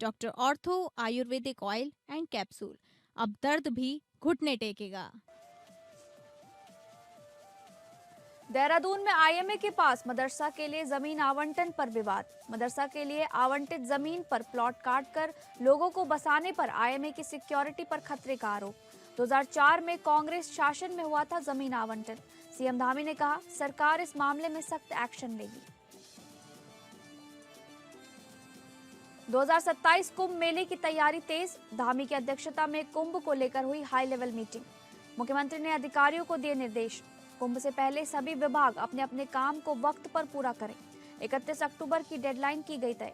Doctor ortho Ayurvedic oil and capsule. अब दर्द भी घुटने टेकेगा। देहरादून में आईएमए के पास मदरसा के लिए जमीन आवंटन पर विवाद। मदरसा के लिए आवंटित जमीन पर प्लॉट काटकर लोगों को बसाने पर आईएमए की सिक्योरिटी पर खतरे का आरोप। 2004 में कांग्रेस शासन में हुआ था जमीन आवंटन। सीएम धामी ने कहा सरकार इस मामले में सख्त एक्शन लेगी। 2027 कुंभ मेले की तैयारी तेज। धामी की अध्यक्षता में कुंभ को लेकर हुई हाई लेवल मीटिंग। मुख्यमंत्री ने अधिकारियों को दिए निर्देश। कुंभ से पहले सभी विभाग अपने अपने काम को वक्त पर पूरा करें। 31 अक्टूबर की डेडलाइन की गई तय।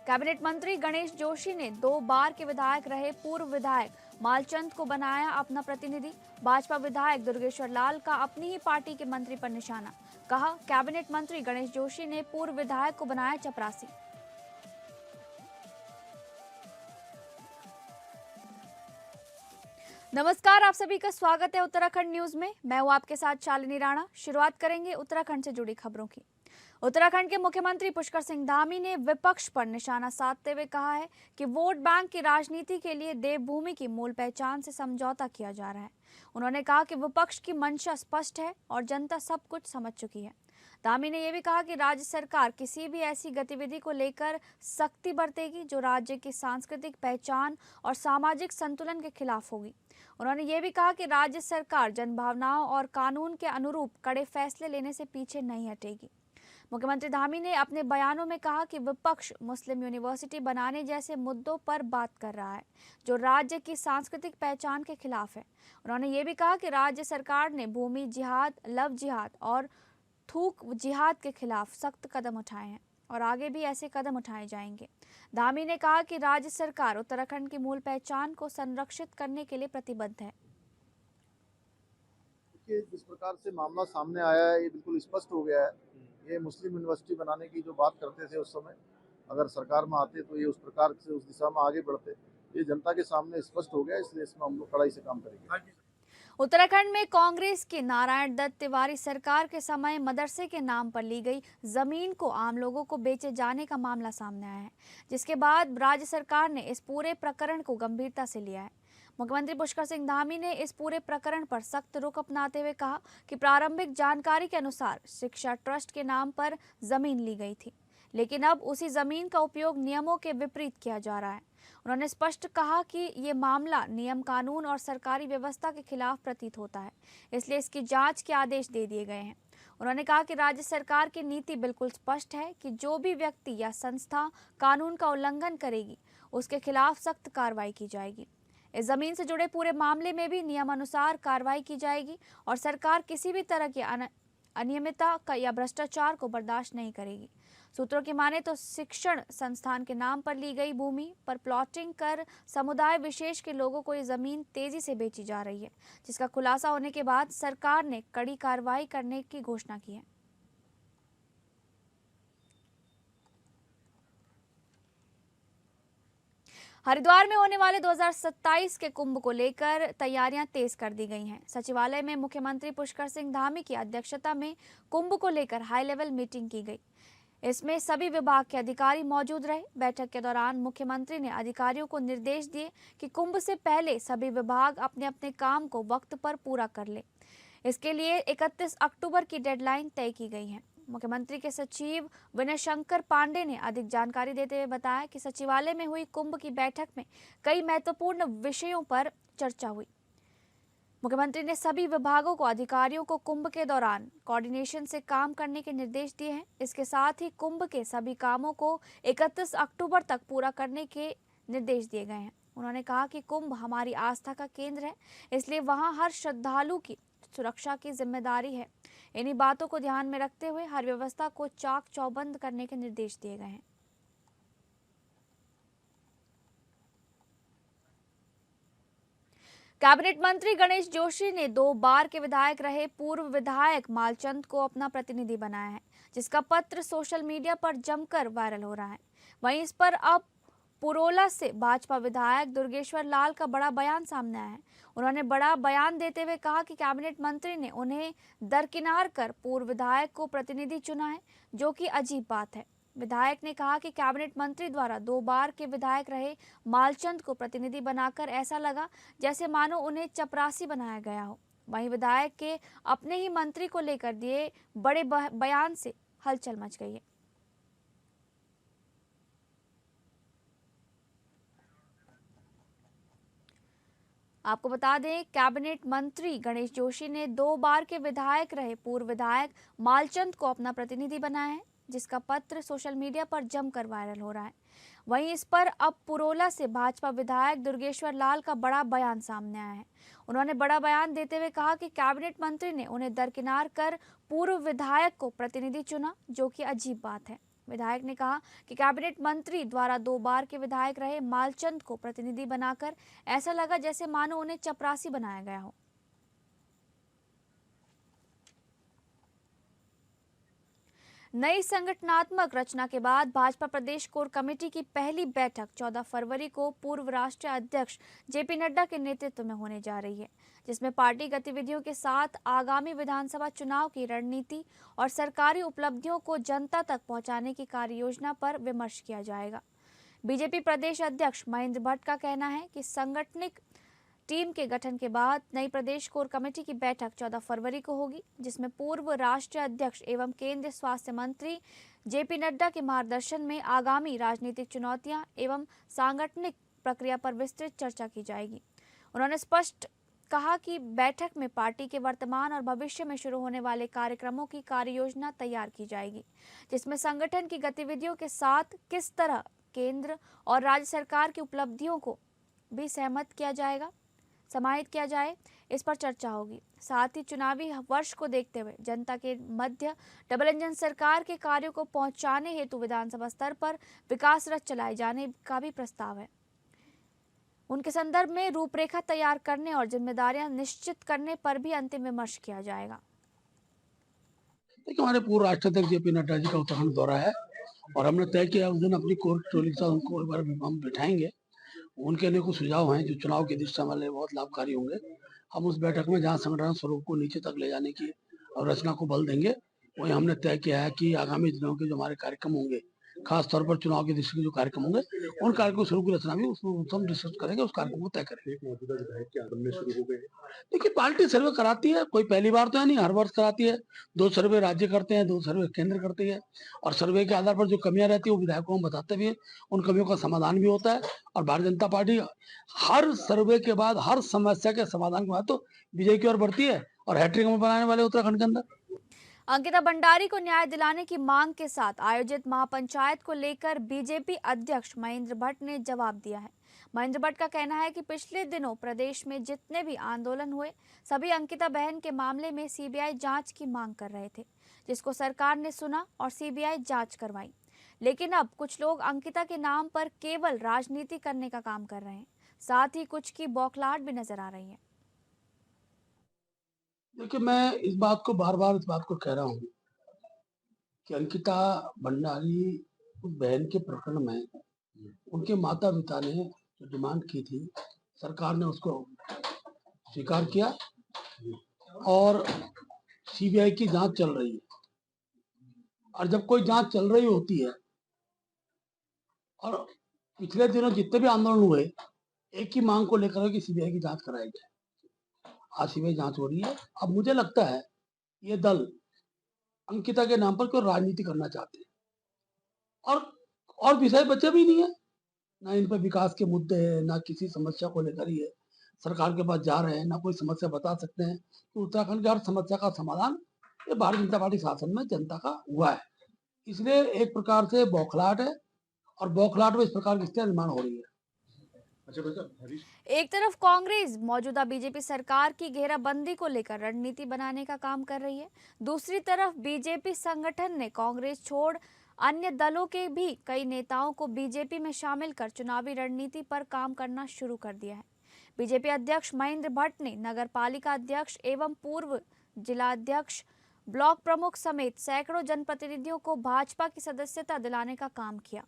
कैबिनेट मंत्री गणेश जोशी ने 2 बार के विधायक रहे पूर्व विधायक मालचंद को बनाया अपना प्रतिनिधि। भाजपा विधायक दुर्गेश्वर लाल का अपनी ही पार्टी के मंत्री पर निशाना। कहा कैबिनेट मंत्री गणेश जोशी ने पूर्व विधायक को बनाया चपरासी। नमस्कार, आप सभी का स्वागत है उत्तराखंड न्यूज में। मैं हूं आपके साथ शालिनी राणा। शुरुआत करेंगे उत्तराखंड से जुड़ी खबरों की। उत्तराखंड के मुख्यमंत्री पुष्कर सिंह धामी ने विपक्ष पर निशाना साधते हुए कहा है कि वोट बैंक की राजनीति के लिए देवभूमि की मूल पहचान से समझौता किया जा रहा है। उन्होंने कहा कि विपक्ष की मंशा स्पष्ट है और जनता सब कुछ समझ चुकी है। धामी ने यह भी कहा कि राज्य सरकार किसी भी ऐसी गतिविधि को लेकर सख्ती बरतेगी जो राज्य की सांस्कृतिक पहचान और सामाजिक संतुलन के खिलाफ होगी। उन्होंने ये भी कहा कि राज्य सरकार जनभावनाओं और कानून के अनुरूप कड़े फैसले लेने से पीछे नहीं हटेगी। मुख्यमंत्री धामी ने अपने बयानों में कहा कि विपक्ष मुस्लिम यूनिवर्सिटी बनाने जैसे मुद्दों पर बात कर रहा है जो राज्य की सांस्कृतिक पहचान के खिलाफ है। उन्होंने ये भी कहा कि राज्य सरकार ने भूमि जिहाद, लव जिहाद और थूक जिहाद के खिलाफ सख्त कदम उठाए हैं और आगे भी ऐसे कदम उठाए जाएंगे। धामी ने कहा कि राज्य सरकार उत्तराखंड की मूल पहचान को संरक्षित करने के लिए प्रतिबद्ध है। जिस प्रकार से मामला सामने आया है ये बिल्कुल स्पष्ट हो गया है। ये मुस्लिम यूनिवर्सिटी बनाने की जो बात करते थे उस समय, अगर सरकार में आते तो ये उस प्रकार से उस दिशा में आगे बढ़ते। ये जनता के सामने स्पष्ट हो गया, इसलिए इसमें हम लोग कड़ाई से काम करेंगे। उत्तराखंड में कांग्रेस की नारायण दत्त तिवारी सरकार के समय मदरसे के नाम पर ली गई जमीन को आम लोगों को बेचे जाने का मामला सामने आया है, जिसके बाद राज्य सरकार ने इस पूरे प्रकरण को गंभीरता से लिया है। मुख्यमंत्री पुष्कर सिंह धामी ने इस पूरे प्रकरण पर सख्त रुख अपनाते हुए कहा कि प्रारंभिक जानकारी के अनुसार शिक्षा ट्रस्ट के नाम पर जमीन ली गई थी, लेकिन अब उसी जमीन का उपयोग नियमों के विपरीत किया जा रहा है। उन्होंने स्पष्ट कहा कि ये मामला नियम कानून और सरकारी व्यवस्था के खिलाफ प्रतीत होता है, इसलिए इसकी जांच के आदेश दे दिए गए हैं। उन्होंने कहा कि राज्य सरकार की नीति बिल्कुल स्पष्ट है कि जो भी व्यक्ति या संस्था कानून का उल्लंघन करेगी उसके खिलाफ सख्त कार्रवाई की जाएगी। इस जमीन से जुड़े पूरे मामले में भी नियमानुसार कार्रवाई की जाएगी और सरकार किसी भी तरह की अनियमितता या भ्रष्टाचार को बर्दाश्त नहीं करेगी। सूत्रों की माने तो शिक्षण संस्थान के नाम पर ली गई भूमि पर प्लॉटिंग कर समुदाय विशेष के लोगों को ये जमीन तेजी से बेची जा रही है, जिसका खुलासा होने के बाद सरकार ने कड़ी कार्रवाई करने की घोषणा की है। हरिद्वार में होने वाले 2027 के कुंभ को लेकर तैयारियां तेज कर दी गई हैं। सचिवालय में मुख्यमंत्री पुष्कर सिंह धामी की अध्यक्षता में कुंभ को लेकर हाई लेवल मीटिंग की गई। इसमें सभी विभाग के अधिकारी मौजूद रहे। बैठक के दौरान मुख्यमंत्री ने अधिकारियों को निर्देश दिए कि कुंभ से पहले सभी विभाग अपने अपने काम को वक्त पर पूरा कर ले। इसके लिए 31 अक्टूबर की डेडलाइन तय की गई है। मुख्यमंत्री के सचिव विनय शंकर पांडे ने अधिक जानकारी देते हुए बताया कि सचिवालय में हुई कुंभ की बैठक में कई महत्वपूर्ण विषयों पर चर्चा हुई। मुख्यमंत्री ने सभी विभागों को अधिकारियों को कुंभ के दौरान कोऑर्डिनेशन से काम करने के निर्देश दिए हैं। इसके साथ ही कुंभ के सभी कामों को 31 अक्टूबर तक पूरा करने के निर्देश दिए गए हैं। उन्होंने कहा कि कुंभ हमारी आस्था का केंद्र है, इसलिए वहां हर श्रद्धालु की सुरक्षा की जिम्मेदारी है। इन्हीं बातों को ध्यान में रखते हुए हर व्यवस्था को चाक चौबंद करने के निर्देश दिए गए हैं। कैबिनेट मंत्री गणेश जोशी ने 2 बार के विधायक रहे पूर्व विधायक मालचंद को अपना प्रतिनिधि बनाया है, जिसका पत्र सोशल मीडिया पर जमकर वायरल हो रहा है। वहीं इस पर अब पुरोला से भाजपा विधायक दुर्गेश्वर लाल का बड़ा बयान सामने आया है। उन्होंने बड़ा बयान देते हुए कहा कि कैबिनेट मंत्री ने उन्हें दरकिनार कर पूर्व विधायक को प्रतिनिधि चुना है, जो कि अजीब बात है। विधायक ने कहा कि कैबिनेट मंत्री द्वारा 2 बार के विधायक रहे मालचंद को प्रतिनिधि बनाकर ऐसा लगा जैसे मानो उन्हें चपरासी बनाया गया हो। वहीं विधायक के अपने ही मंत्री को लेकर दिए बड़े बयान से हलचल मच गई है। आपको बता दें, कैबिनेट मंत्री गणेश जोशी ने 2 बार के विधायक रहे पूर्व विधायक मालचंद को अपना प्रतिनिधि बनाया है, जिसका पत्र सोशल मीडिया पर जमकर वायरल हो रहा है। वहीं इस पर अब पुरोला से भाजपा विधायक दुर्गेश्वर लाल का बड़ा बयान सामने आया है। उन्होंने बड़ा बयान देते हुए कहा कि कैबिनेट मंत्री ने उन्हें दरकिनार कर पूर्व विधायक को प्रतिनिधि चुना, जो कि अजीब बात है। विधायक ने कहा कि कैबिनेट मंत्री द्वारा 2 बार के विधायक रहे मालचंद को प्रतिनिधि बनाकर ऐसा लगा जैसे मानो उन्हें चपरासी बनाया गया हो। नई संगठनात्मक रचना के बाद भाजपा प्रदेश कोर कमेटी की पहली बैठक 14 फरवरी को पूर्व राष्ट्रीय अध्यक्ष जेपी नड्डा के नेतृत्व में होने जा रही है, जिसमें पार्टी गतिविधियों के साथ आगामी विधानसभा चुनाव की रणनीति और सरकारी उपलब्धियों को जनता तक पहुंचाने की कार्ययोजना पर विमर्श किया जाएगा। बीजेपी प्रदेश अध्यक्ष महेंद्र भट्ट का कहना है कि सांगठनिक टीम के गठन के बाद नई प्रदेश कोर कमेटी की बैठक 14 फरवरी को होगी, जिसमें पूर्व राष्ट्रीय अध्यक्ष एवं केंद्रीय स्वास्थ्य मंत्री जेपी नड्डा के मार्गदर्शन में आगामी राजनीतिक चुनौतियां एवं सांगठनिक प्रक्रिया पर विस्तृत चर्चा की जाएगी। उन्होंने स्पष्ट कहा कि बैठक में पार्टी के वर्तमान और भविष्य में शुरू होने वाले कार्यक्रमों की कार्ययोजना तैयार की जाएगी, जिसमें संगठन की गतिविधियों के साथ किस तरह केंद्र और राज्य सरकार की उपलब्धियों को भी समाहित किया जाए, इस पर चर्चा होगी। साथ ही चुनावी वर्ष को देखते हुए जनता के मध्य डबल इंजन सरकार के कार्यों को पहुंचाने हेतु विधानसभा स्तर पर विकास रथ चलाए जाने का भी प्रस्ताव है। उनके संदर्भ में रूपरेखा तैयार करने और जिम्मेदारियां निश्चित करने पर भी अंतिम विमर्श किया जाएगा। देखिए, हमारे पूर्व राष्ट्रीय अध्यक्ष जेपी नड्डा जी का उत्तराखंड दौरा है और हमने तय किया उस दिन अपनी कोर टोली के साथ उनको एक बार हम बिठाएंगे। उनके अनेकों सुझाव हैं जो चुनाव की दिशा में बहुत लाभकारी होंगे। हम उस बैठक में जहां संगठन स्वरूप को नीचे तक ले जाने की और रचना को बल देंगे, वही हमने तय किया है कि आगामी दिनों के जो हमारे कार्यक्रम होंगे, खास तौर पर चुनाव की दिशा के जो कार्यक्रम होंगे, उन कार्यक्रम स्वरूप की रचना भी उसमें हम डिस्कस करेंगे, उस कार्यक्रम को तय करेंगे। मौजूदा विधायक के बनने शुरू हो गए। देखिए, पार्टी सर्वे कराती है, कोई पहली बार तो है नहीं, हर वर्ष कराती है। 2 सर्वे राज्य करते हैं, 2 सर्वे केंद्र करती है और सर्वे के आधार पर जो कमियां रहती है वो विधायकों को हम बताते भी हैं, उन कमियों का समाधान भी होता है। और भारतीय जनता पार्टी हर सर्वे के बाद, हर समस्या के समाधान के बाद तो विजय की ओर बढ़ती है और हैट्रिक में बनाने वाले उत्तराखंड के अंदर। अंकिता भंडारी को न्याय दिलाने की मांग के साथ आयोजित महापंचायत को लेकर बीजेपी अध्यक्ष महेंद्र भट्ट ने जवाब दिया है। महेंद्र भट्ट का कहना है कि पिछले दिनों प्रदेश में जितने भी आंदोलन हुए, सभी अंकिता बहन के मामले में सीबीआई जांच की मांग कर रहे थे, जिसको सरकार ने सुना और सीबीआई जांच करवाई। लेकिन अब कुछ लोग अंकिता के नाम पर केवल राजनीति करने का काम कर रहे हैं, साथ ही कुछ की बौखलाहट भी नजर आ रही है। देखिए, मैं इस बात को बार-बार इस बात को कह रहा हूँ कि अंकिता भंडारी उस बहन के प्रकरण में उनके माता-पिता ने जो डिमांड की थी, सरकार ने उसको स्वीकार किया और सीबीआई की जांच चल रही है। और जब कोई जांच चल रही होती है और पिछले दिनों जितने भी आंदोलन हुए, एक ही मांग को लेकर कि सीबीआई की जांच कराई जाए। आज सीबीआई जांच हो रही है। अब मुझे लगता है ये दल अंकिता के नाम पर कोई राजनीति करना चाहते हैं और विषय बचे भी नहीं है, ना इन पर विकास के मुद्दे हैं, ना किसी समस्या को लेकर ही है सरकार के पास जा रहे हैं, ना कोई समस्या बता सकते हैं। तो उत्तराखंड की हर समस्या का समाधान ये भारतीय जनता पार्टी शासन में जनता का हुआ है। इसलिए एक प्रकार से बौखलाहट है और बौखलाहट में इस प्रकार की स्थिति निर्माण हो रही है। एक तरफ कांग्रेस मौजूदा बीजेपी सरकार की घेराबंदी को लेकर रणनीति बनाने का काम कर रही है, दूसरी तरफ बीजेपी संगठन ने कांग्रेस छोड़ अन्य दलों के भी कई नेताओं को बीजेपी में शामिल कर चुनावी रणनीति पर काम करना शुरू कर दिया है। बीजेपी अध्यक्ष महेंद्र भट्ट ने नगर पालिका अध्यक्ष एवं पूर्व जिलाध्यक्ष, ब्लॉक प्रमुख समेत सैकड़ों जनप्रतिनिधियों को भाजपा की सदस्यता दिलाने का काम किया।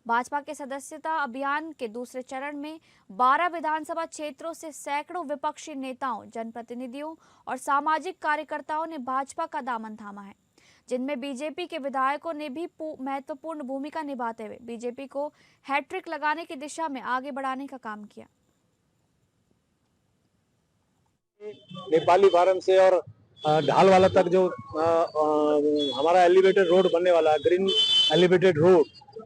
भाजपा के सदस्यता अभियान के दूसरे चरण में 12 विधानसभा क्षेत्रों से सैकड़ों विपक्षी नेताओं, जनप्रतिनिधियों और सामाजिक कार्यकर्ताओं ने भाजपा का दामन थामा है। जिनमें बीजेपी के विधायकों ने भी महत्वपूर्ण भूमिका निभाते हुए बीजेपी को हैट्रिक लगाने की दिशा में आगे बढ़ाने का काम किया। नेपाली फार्म से और ढालवाला तक जो हमारा एलिवेटेड रोड बनने वाला है, ग्रीन एलिवेटेड रोड,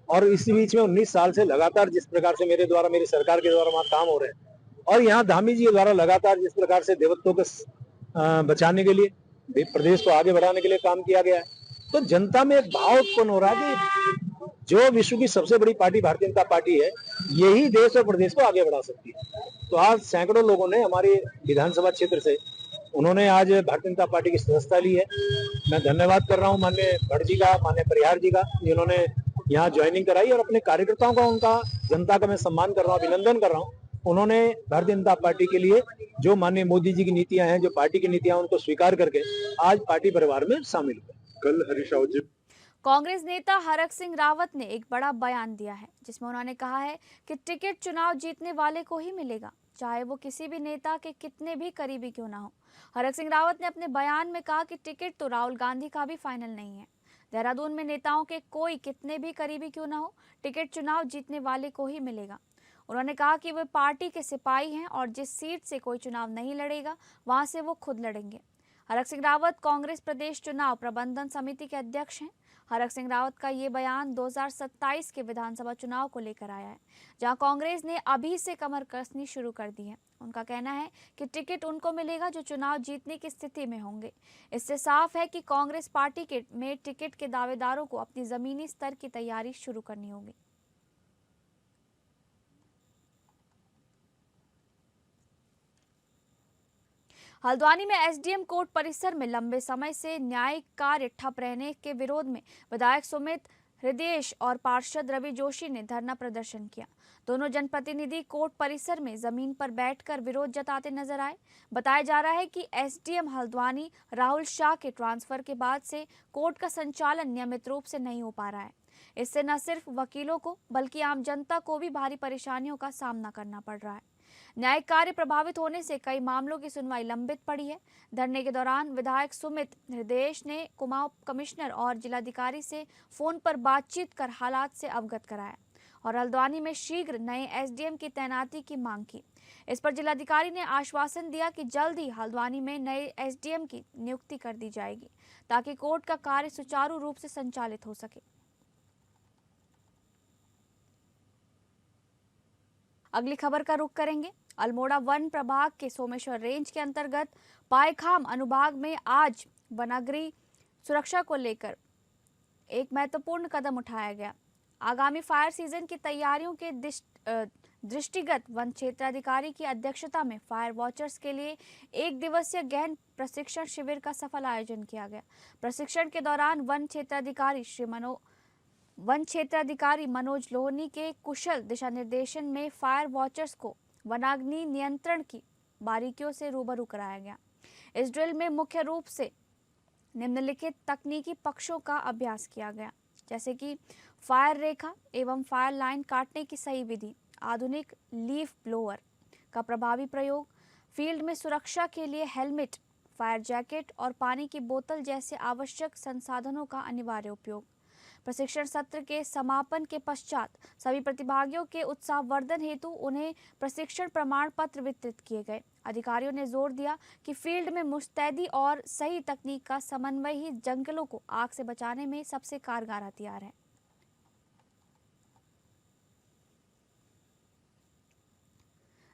और इसी बीच में 19 साल से लगातार जिस प्रकार से मेरे सरकार के द्वारा वहाँ काम हो रहे हैं, और यहाँ धामी जी के द्वारा लगातार जिस प्रकार से देवत्वों को बचाने के लिए, प्रदेश को आगे बढ़ाने के लिए काम किया गया है, तो जनता में एक भाव उत्पन्न हो रहा है कि जो विश्व की सबसे बड़ी पार्टी भारतीय जनता पार्टी है, यही देश और प्रदेश को आगे बढ़ा सकती है। तो आज सैकड़ों लोगों ने हमारे विधानसभा क्षेत्र से उन्होंने आज भारतीय जनता पार्टी की सदस्यता ली है। मैं धन्यवाद कर रहा हूं माननीय भट्ट जी का, माननीय परिहार जी का, जिन्होंने यहाँ ज्वाइनिंग कराई, और अपने कार्यकर्ताओं का, उनका, जनता का मैं सम्मान कर रहा हूँ, अभिनंदन कर रहा हूँ। उन्होंने भारतीय जनता पार्टी के लिए जो माननीय मोदी जी की नीतियां हैं, जो पार्टी की नीतियां, उनको स्वीकार करके आज पार्टी परिवार में शामिल हुए। कल हरीश रावत जी, कांग्रेस नेता हरक सिंह रावत ने एक बड़ा बयान दिया है, जिसमें उन्होंने कहा है कि टिकट चुनाव जीतने वाले को ही मिलेगा, चाहे वो किसी भी नेता के कितने भी करीबी क्यों ना हो। हरक सिंह रावत ने अपने बयान में कहा कि टिकट तो राहुल गांधी का भी फाइनल नहीं है। देहरादून में नेताओं के कोई कितने भी करीबी क्यों ना हो, टिकट चुनाव जीतने वाले को ही मिलेगा। उन्होंने कहा कि वे पार्टी के सिपाही हैं और जिस सीट से कोई चुनाव नहीं लड़ेगा, वहां से वो खुद लड़ेंगे। हरक सिंह रावत कांग्रेस प्रदेश चुनाव प्रबंधन समिति के अध्यक्ष हैं। हरक सिंह रावत का ये बयान 2027 के विधानसभा चुनाव को लेकर आया है, जहां कांग्रेस ने अभी से कमर कसनी शुरू कर दी है। उनका कहना है कि टिकट उनको मिलेगा जो चुनाव जीतने की स्थिति में होंगे। इससे साफ है कि कांग्रेस पार्टी में टिकट के दावेदारों को अपनी जमीनी स्तर की तैयारी शुरू करनी होगी। हल्द्वानी में एसडीएम कोर्ट परिसर में लंबे समय से न्यायिक कार्य ठप रहने के विरोध में विधायक सुमित हृदयेश और पार्षद रवि जोशी ने धरना प्रदर्शन किया। दोनों जनप्रतिनिधि कोर्ट परिसर में जमीन पर बैठकर विरोध जताते नजर आए। बताया जा रहा है कि एसडीएम हल्द्वानी राहुल शाह के ट्रांसफर के बाद से कोर्ट का संचालन नियमित रूप से नहीं हो पा रहा है। इससे न सिर्फ वकीलों को बल्कि आम जनता को भी भारी परेशानियों का सामना करना पड़ रहा है। न्यायिक कार्य प्रभावित होने से कई मामलों की सुनवाई लंबित पड़ी है। धरने के दौरान विधायक सुमित हृदयेश ने कुमाऊं कमिश्नर और जिलाधिकारी से फोन पर बातचीत कर हालात से अवगत कराया और हल्द्वानी में शीघ्र नए एसडीएम की तैनाती की मांग की। इस पर जिलाधिकारी ने आश्वासन दिया कि जल्द ही हल्द्वानी में नए एसडीएम की नियुक्ति कर दी जाएगी ताकि कोर्ट का कार्य सुचारू रूप से संचालित हो सके। अगली खबर का रुख करेंगे। अल्मोड़ा वन प्रभाग के सोमेश्वर रेंज के अंतर्गत पायखाम अनुभाग में आज वनाग्नि सुरक्षा को लेकर एक महत्वपूर्ण कदम उठाया गया। आगामी फायर सीजन की तैयारियों के दृष्टिगत वन क्षेत्राधिकारी की अध्यक्षता में फायर वॉचर्स के लिए 1 दिवसीय गहन प्रशिक्षण शिविर का सफल आयोजन किया गया। प्रशिक्षण के दौरान वन क्षेत्राधिकारी मनोज लोहनी के कुशल दिशा निर्देशन में फायर वॉचर्स को वनाग्नि नियंत्रण की बारीकियों से रूबरू कराया गया। इस ड्रिल में मुख्य रूप से निम्नलिखित तकनीकी पक्षों का अभ्यास किया गया, जैसे कि फायर रेखा एवं फायर लाइन काटने की सही विधि, आधुनिक लीफ ब्लोअर का प्रभावी प्रयोग, फील्ड में सुरक्षा के लिए हेलमेट, फायर जैकेट और पानी की बोतल जैसे आवश्यक संसाधनों का अनिवार्य उपयोग। प्रशिक्षण सत्र के समापन के पश्चात सभी प्रतिभागियों के उत्साहवर्धन हेतु उन्हें प्रशिक्षण प्रमाण पत्र वितरित किए गए। अधिकारियों ने जोर दिया कि फील्ड में मुस्तैदी और सही तकनीक का समन्वय ही जंगलों को आग से बचाने में सबसे कारगर हथियार है।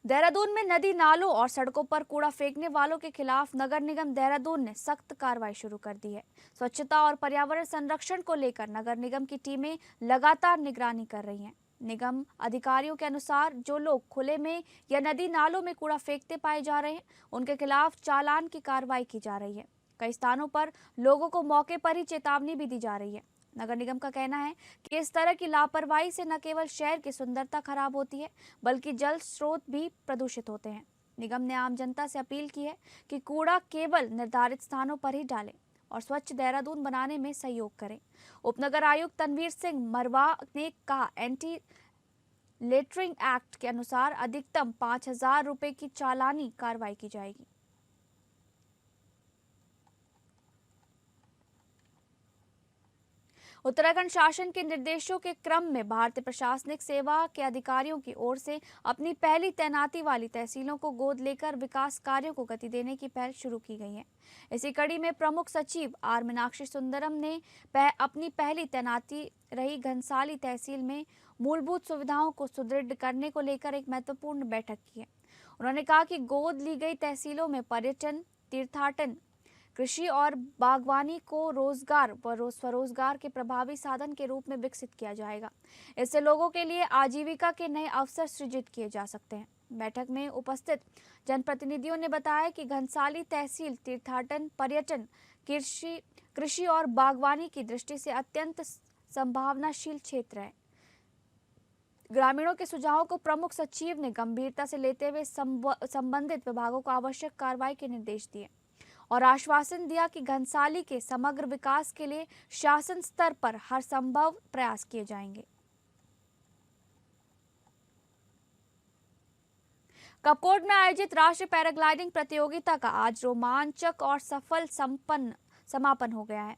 देहरादून में नदी नालों और सड़कों पर कूड़ा फेंकने वालों के खिलाफ नगर निगम देहरादून ने सख्त कार्रवाई शुरू कर दी है। स्वच्छता और पर्यावरण संरक्षण को लेकर नगर निगम की टीमें लगातार निगरानी कर रही हैं। निगम अधिकारियों के अनुसार जो लोग खुले में या नदी नालों में कूड़ा फेंकते पाए जा रहे हैं, उनके खिलाफ चालान की कार्रवाई की जा रही है। कई स्थानों पर लोगों को मौके पर ही चेतावनी भी दी जा रही है। नगर निगम का कहना है कि इस तरह की लापरवाही से न केवल शहर की सुंदरता खराब होती है, बल्कि जल स्रोत भी प्रदूषित होते हैं। निगम ने आम जनता से अपील की है कि कूड़ा केवल निर्धारित स्थानों पर ही डालें और स्वच्छ देहरादून बनाने में सहयोग करें। उपनगर आयुक्त तनवीर सिंह मरवा ने कहा, एंटी लेटरिंग एक्ट के अनुसार अधिकतम 5,000 रुपए की चालानी कार्रवाई की जाएगी। उत्तराखंड शासन के निर्देशों के क्रम में भारतीय प्रशासनिक सेवा के अधिकारियों की ओर से अपनी पहली तैनाती वाली तहसीलों को गोद लेकर विकास कार्यों को गति देने की पहल शुरू की गई है। इसी कड़ी में प्रमुख सचिव आर मीनाक्षी सुंदरम ने अपनी पहली तैनाती रही घनसाली तहसील में मूलभूत सुविधाओं को सुदृढ़ करने को लेकर एक महत्वपूर्ण बैठक की है। उन्होंने कहा कि गोद ली गई तहसीलों में पर्यटन, तीर्थाटन, कृषि और बागवानी को रोजगार व स्वरोजगार के प्रभावी साधन के रूप में विकसित किया जाएगा। इससे लोगों के लिए आजीविका के नए अवसर सृजित किए जा सकते हैं। बैठक में उपस्थित जनप्रतिनिधियों ने बताया कि घनसाली तहसील तीर्थाटन, पर्यटन, कृषि और बागवानी की दृष्टि से अत्यंत संभावनाशील क्षेत्र है। ग्रामीणों के सुझावों को प्रमुख सचिव ने गंभीरता से लेते हुए संबंधित विभागों को आवश्यक कार्रवाई के निर्देश दिए और आश्वासन दिया कि घनसाली के समग्र विकास के लिए शासन स्तर पर हर संभव प्रयास किए जाएंगे। कपकोट में आयोजित राष्ट्रीय पैराग्लाइडिंग प्रतियोगिता का आज रोमांचक और सफल समापन हो गया है।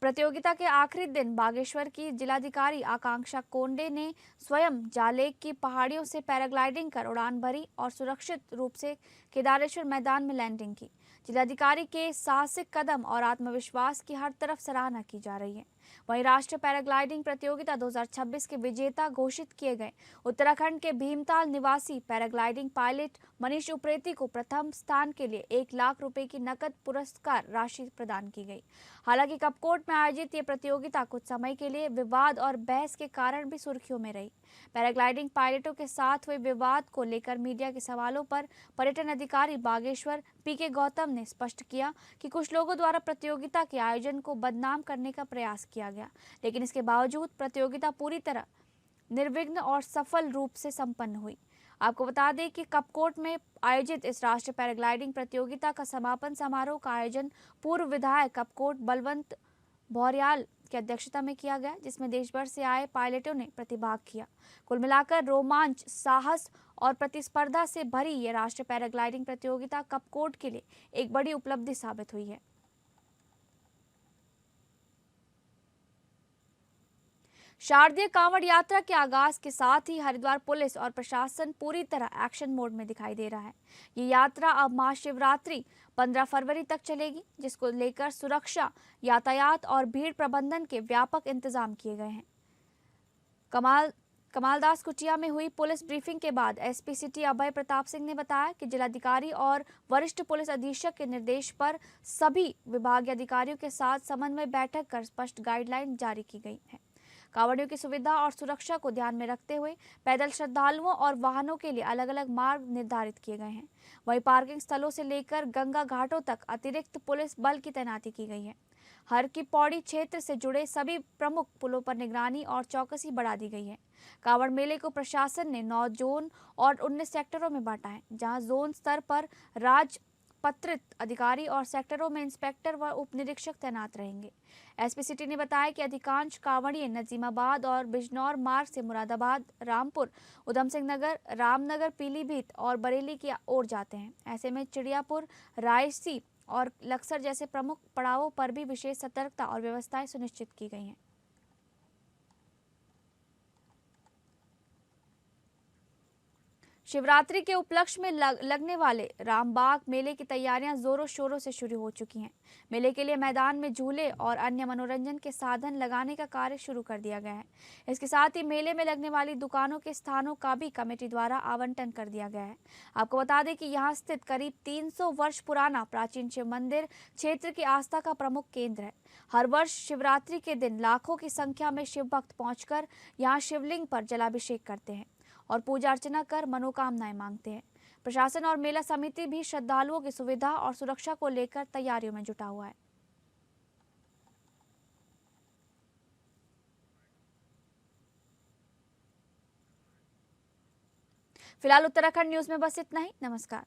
प्रतियोगिता के आखिरी दिन बागेश्वर की जिलाधिकारी आकांक्षा कोंडे ने स्वयं जालेक की पहाड़ियों से पैराग्लाइडिंग कर उड़ान भरी और सुरक्षित रूप से केदारेश्वर मैदान में लैंडिंग की। जिलाधिकारी के साहसिक कदम और आत्मविश्वास की हर तरफ सराहना की जा रही है। वहीं राष्ट्रीय पैराग्लाइडिंग प्रतियोगिता 2026 के विजेता घोषित किए गए उत्तराखंड के भीमताल निवासी पैराग्लाइडिंग पायलट मनीष उप्रेती को प्रथम स्थान के लिए 1 लाख रुपए की नकद पुरस्कार राशि प्रदान की गई। हालांकि कपकोट में आयोजित ये प्रतियोगिता कुछ समय के लिए विवाद और बहस के कारण भी सुर्खियों में रही। पैराग्लाइडिंग पायलटों के साथ हुए विवाद को लेकर मीडिया के सवालों पर पर्यटन अधिकारी बागेश्वर पीके गौतम ने स्पष्ट किया कि कुछ लोगों द्वारा प्रतियोगिता के आयोजन को बदनाम करने का प्रयास किया गया, लेकिन इसके बावजूद प्रतियोगिता पूरी तरह निर्विघ्न और सफल रूप से संपन्न हुई। आपको बता दें कि कपकोट में आयोजित इस राष्ट्रीय पैराग्लाइडिंग प्रतियोगिता का समापन समारोह का आयोजन पूर्व विधायक कपकोट बलवंत भौर्याल की अध्यक्षता में किया गया, जिसमें देश भर से आए पायलटों ने प्रतिभाग किया। कुल मिलाकर रोमांच, साहस और प्रतिस्पर्धा से भरी ये राष्ट्रीय पैराग्लाइडिंग प्रतियोगिता कपकोट के लिए एक बड़ी उपलब्धि साबित हुई है। शारदीय कांवड़ यात्रा के आगाज के साथ ही हरिद्वार पुलिस और प्रशासन पूरी तरह एक्शन मोड में दिखाई दे रहा है। ये यात्रा अब महाशिवरात्रि 15 फरवरी तक चलेगी, जिसको लेकर सुरक्षा, यातायात और भीड़ प्रबंधन के व्यापक इंतजाम किए गए हैं। कमालदास कुटिया में हुई पुलिस ब्रीफिंग के बाद एसपी सिटी अभय प्रताप सिंह ने बताया कि जिलाधिकारी और वरिष्ठ पुलिस अधीक्षक के निर्देश पर सभी विभागीय अधिकारियों के साथ समन्वय बैठक कर स्पष्ट गाइडलाइन जारी की गई है। कांवड़ियों की सुविधा और सुरक्षा को ध्यान में रखते हुए पैदल श्रद्धालुओं और वाहनों के लिए अलग अलग मार्ग निर्धारित किए गए हैं। वहीं पार्किंग स्थलों से लेकर गंगा घाटों तक अतिरिक्त पुलिस बल की तैनाती की गई है। हर की पौड़ी क्षेत्र से जुड़े सभी प्रमुख पुलों पर निगरानी और चौकसी बढ़ा दी गई है। कांवड़ मेले को प्रशासन ने 9 जोन और 19 सेक्टरों में बांटा है, जहां जोन स्तर पर राजपत्रित अधिकारी और सेक्टरों में इंस्पेक्टर व उप निरीक्षक तैनात रहेंगे। एसपी सिटी ने बताया कि अधिकांश कांवड़िए नजीमाबाद और बिजनौर मार्ग से मुरादाबाद, रामपुर, उधम सिंह नगर, रामनगर, पीलीभीत और बरेली की ओर जाते हैं। ऐसे में चिड़ियापुर, रायसी और लक्सर जैसे प्रमुख पड़ावों पर भी विशेष सतर्कता और व्यवस्थाएं सुनिश्चित की गई हैं। शिवरात्रि के उपलक्ष्य में लगने वाले रामबाग मेले की तैयारियां जोरों शोरों से शुरू हो चुकी हैं। मेले के लिए मैदान में झूले और अन्य मनोरंजन के साधन लगाने का कार्य शुरू कर दिया गया है। इसके साथ ही मेले में लगने वाली दुकानों के स्थानों का भी कमेटी द्वारा आवंटन कर दिया गया है। आपको बता दें कि यहाँ स्थित करीब 300 वर्ष पुराना प्राचीन शिव मंदिर क्षेत्र की आस्था का प्रमुख केंद्र है। हर वर्ष शिवरात्रि के दिन लाखों की संख्या में शिव भक्त पहुंचकर यहाँ शिवलिंग पर जलाभिषेक करते हैं और पूजा अर्चना कर मनोकामनाएं मांगते हैं। प्रशासन और मेला समिति भी श्रद्धालुओं की सुविधा और सुरक्षा को लेकर तैयारियों में जुटा हुआ है। फिलहाल उत्तराखंड न्यूज में बस इतना ही। नमस्कार।